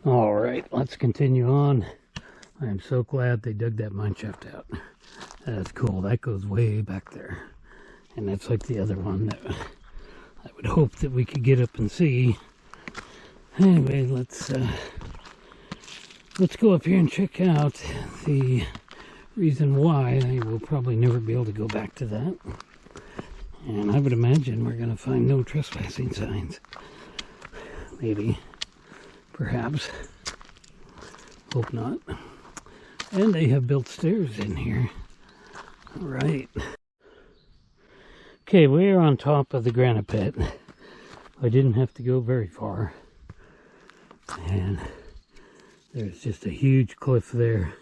All right, let's continue on. I am so glad they dug that mine shaft out. That's cool. That goes way back there. And that's like the other one that I would hope that we could get up and see. Anyway, let's go up here and check out the reason why. I will probably never be able to go back to that. And I would imagine we're going to find no trespassing signs. Maybe. Perhaps. Hope not. And they have built stairs in here. All right. Okay, we're on top of the granite pit. I didn't have to go very far. And there's just a huge cliff there.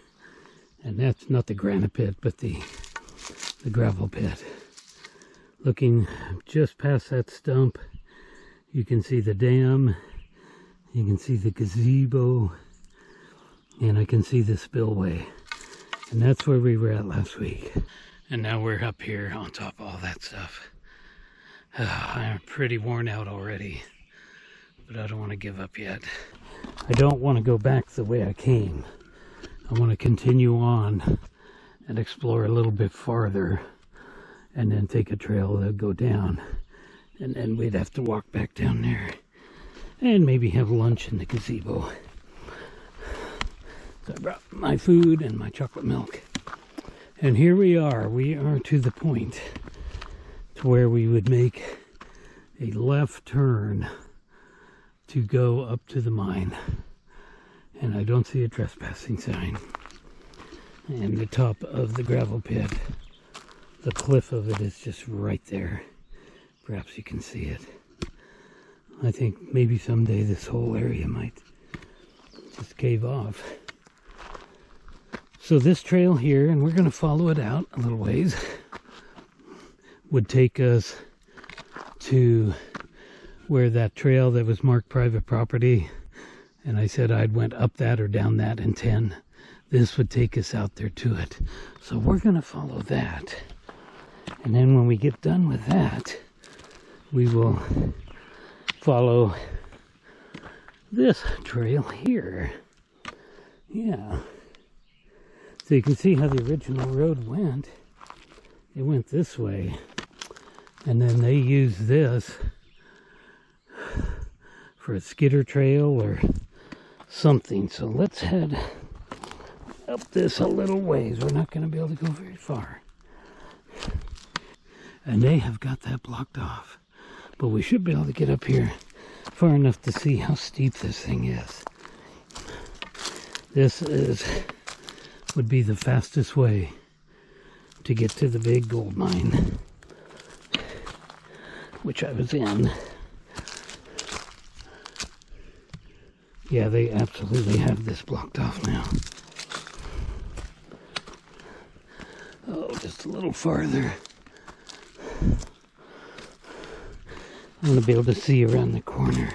And that's not the granite pit, but the gravel pit. Looking just past that stump, you can see the dam. You can see the gazebo. And I can see the spillway. And that's where we were at last week. And now we're up here on top of all that stuff. I'm pretty worn out already. But I don't want to give up yet. I don't want to go back the way I came. I want to continue on and explore a little bit farther. And then take a trail that would go down. And then we'd have to walk back down there. And maybe have lunch in the gazebo. So I brought my food and my chocolate milk. And here we are. We are to the point to where we would make a left turn to go up to the mine. And I don't see a trespassing sign. And the top of the gravel pit, the cliff of it is just right there. Perhaps you can see it. I think maybe someday this whole area might just cave off. So this trail here, and we're going to follow it out a little ways, would take us to where that trail that was marked private property, and I said I'd went up that or down that in 10. This would take us out there to it. So we're going to follow that. And then when we get done with that, we will follow this trail here. Yeah. So you can see how the original road went. It went this way. And then they used this for a skidder trail or something. So let's head up this a little ways. We're not going to be able to go very far. And they have got that blocked off. But we should be able to get up here far enough to see how steep this thing is. This would be the fastest way to get to the big gold mine, which I was in. Yeah, they absolutely have this blocked off now. Oh, just a little farther. I want to be able to see around the corner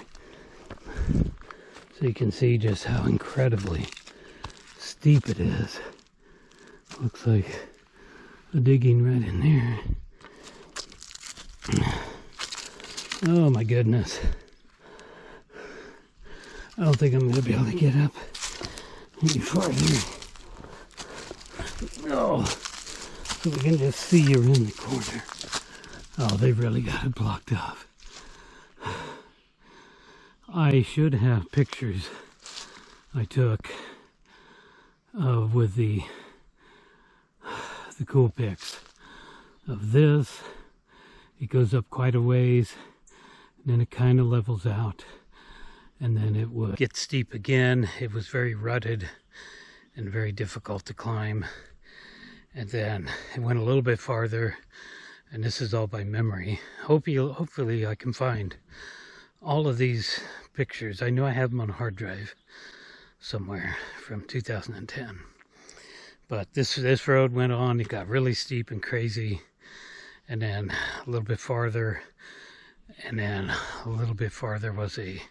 so you can see just how incredibly steep it is. Looks like a digging right in there. Oh my goodness. I don't think I'm going to be able to get up any farther. Oh, so we can just see around the corner. Oh, they've really got it blocked off. I should have pictures I took with the cool pics of this. It goes up quite a ways, and then it kind of levels out, and then it would get steep again. It was very rutted and very difficult to climb, and then it went a little bit farther, and this is all by memory. Hopefully I can find all of these pictures. I know I have them on a hard drive somewhere from 2010. But this road went on. It got really steep and crazy. And then a little bit farther. And then a little bit farther was a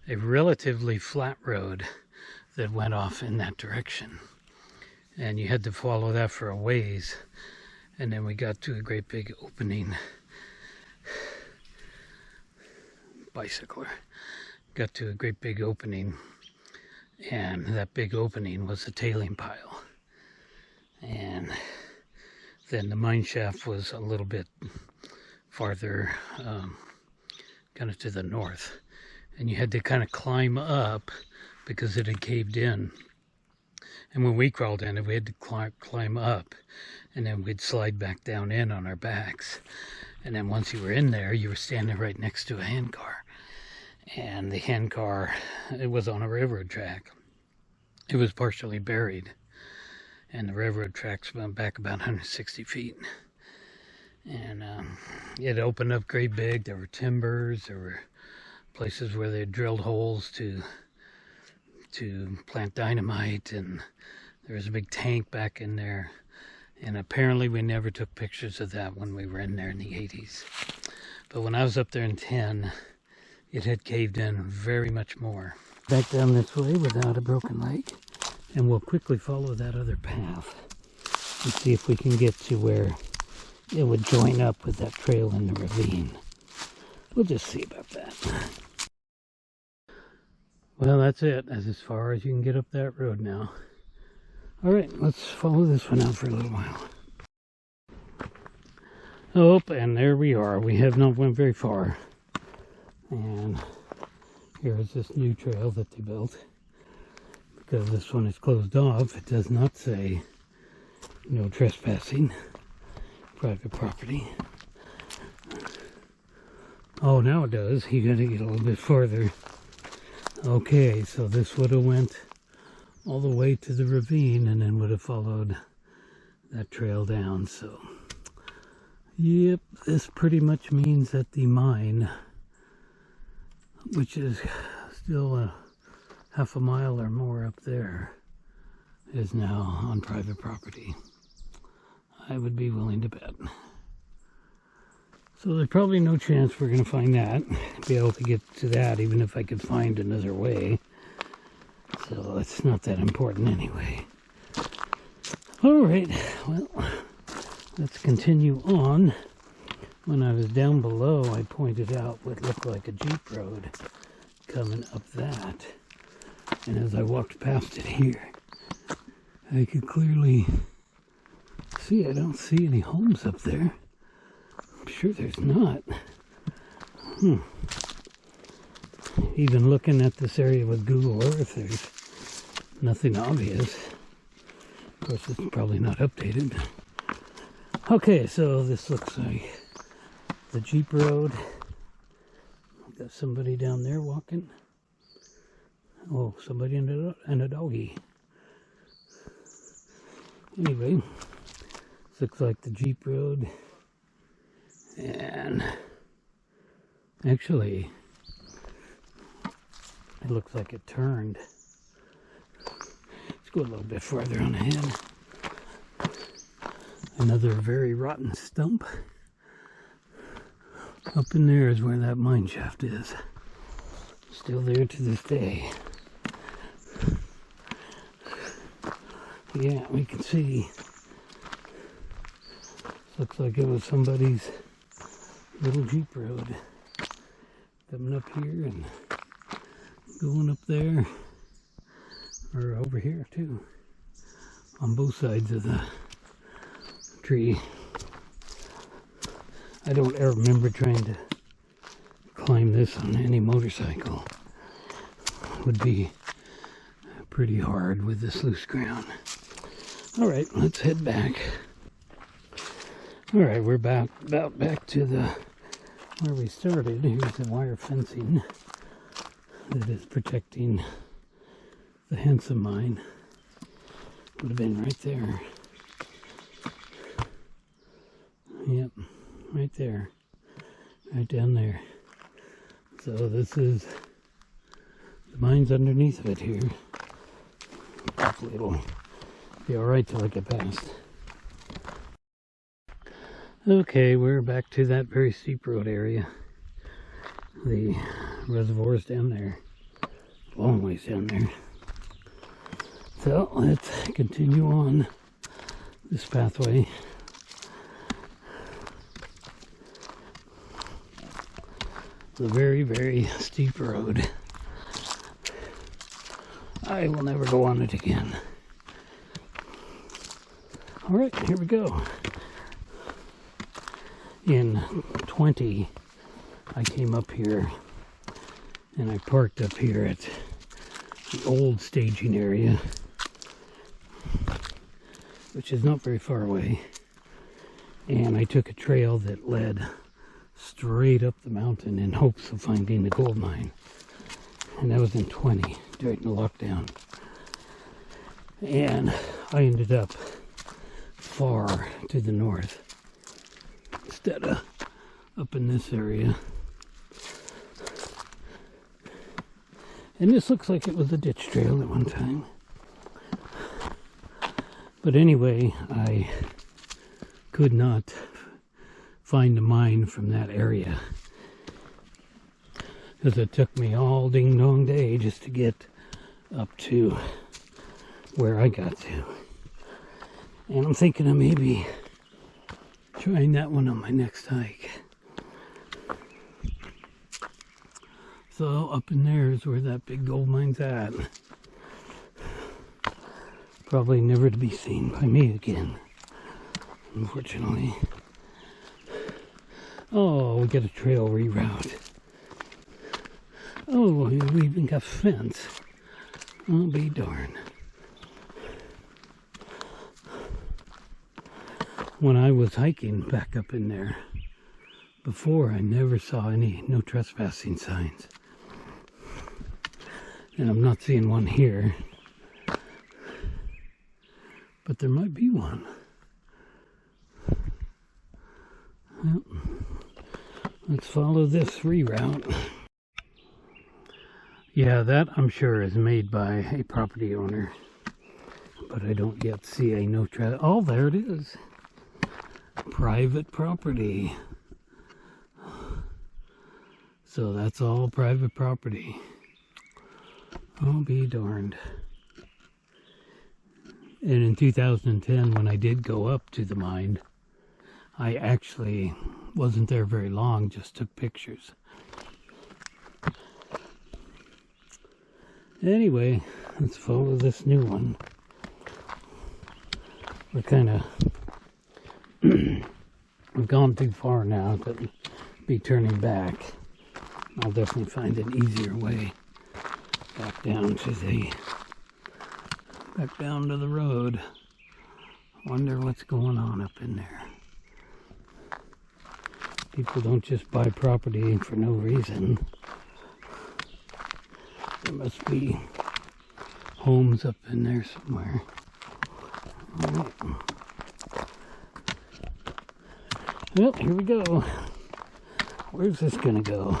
relatively flat road that went off in that direction. And you had to follow that for a ways. And then we got to a great big opening. Bicycler. Got to a great big opening and that big opening was the tailing pile. And then the mine shaft was a little bit farther, kind of to the north. And you had to kind of climb up because it had caved in. And when we crawled in it, we had to climb up, and then we'd slide back down in on our backs. And then once you were in there, you were standing right next to a handcar. And the handcar, it was on a railroad track. It was partially buried. And the railroad tracks went back about 160 feet. And it opened up great big. There were timbers, there were places where they drilled holes to plant dynamite, and there was a big tank back in there. And apparently we never took pictures of that when we were in there in the 80s. But when I was up there in 10, it had caved in very much more. Back down this way without a broken leg, and we'll quickly follow that other path and see if we can get to where it would join up with that trail in the ravine. We'll just see about that. Well, that's it. That's as far as you can get up that road now. All right, let's follow this one out for a little while. Oh, and there we are. We have not went very far. And here's this new trail that they built. Because this one is closed off, it does not say no trespassing, private property. Oh, now it does. You gotta get a little bit further. Okay, so this would have went all the way to the ravine and then would have followed that trail down. So, yep, this pretty much means that the mine, which is still a half a mile or more up there, is now on private property. I would be willing to bet. So there's probably no chance we're going to find that, be able to get to that, even if I could find another way. So it's not that important anyway. Alright, well, let's continue on. When I was down below, I pointed out what looked like a Jeep road coming up that. And as I walked past it here, I could clearly see, I don't see any homes up there. I'm sure there's not. Even looking at this area with Google Earth, there's nothing obvious. Of course, it's probably not updated. Okay, so this looks like the Jeep road. Got somebody down there walking. Oh, somebody and a doggy. Anyway, this looks like the Jeep road. And actually, it looks like it turned. Let's go a little bit farther on ahead. Another very rotten stump. Up in there is where that mine shaft is. Still there to this day. Yeah, we can see. Looks like it was somebody's little Jeep road. Coming up here and going up there. Or over here too. On both sides of the tree. I don't ever remember trying to climb this on any motorcycle. It would be pretty hard with this loose ground. Alright, let's head back. Alright, we're about back to where we started. Here's the wire fencing that is protecting the Henson mine. Would have been right there. Yep, right there. Right down there. So this is the mine's underneath of it here. Hopefully it'll be alright till I get past. Okay, we're back to that very steep road area. The reservoir's down there. Long ways down there. So let's continue on this pathway. It's a very, very steep road. I will never go on it again. All right, here we go. In 20, I came up here and I parked up here at the old staging area, which is not very far away. And I took a trail that led straight up the mountain in hopes of finding the gold mine. And that was in 20, during the lockdown. And I ended up far to the north instead of up in this area. And this looks like it was a ditch trail at one time. But anyway, I could not find a mine from that area, because it took me all ding dong day just to get up to where I got to. And I'm thinking of maybe trying that one on my next hike. So up in there is where that big gold mine's at. Probably never to be seen by me again, unfortunately. Oh, we got a trail reroute. Oh, we even got fence. I'll be darned. When I was hiking back up in there before, I never saw no trespassing signs. And I'm not seeing one here. But there might be one. Well, let's follow this reroute. Yeah, that I'm sure is made by a property owner. But I don't yet see a no trail. Oh, there it is. Private property. So that's all private property. I'll be darned. And in 2010, when I did go up to the mine, I actually wasn't there very long, just took pictures. Anyway, let's follow this new one. We're kind of we've gone too far now to be turning back. I'll definitely find an easier way back down to the road. Wonder what's going on up in there. People don't just buy property for no reason. There must be homes up in there somewhere. All right. Well, here we go. Where's this gonna go?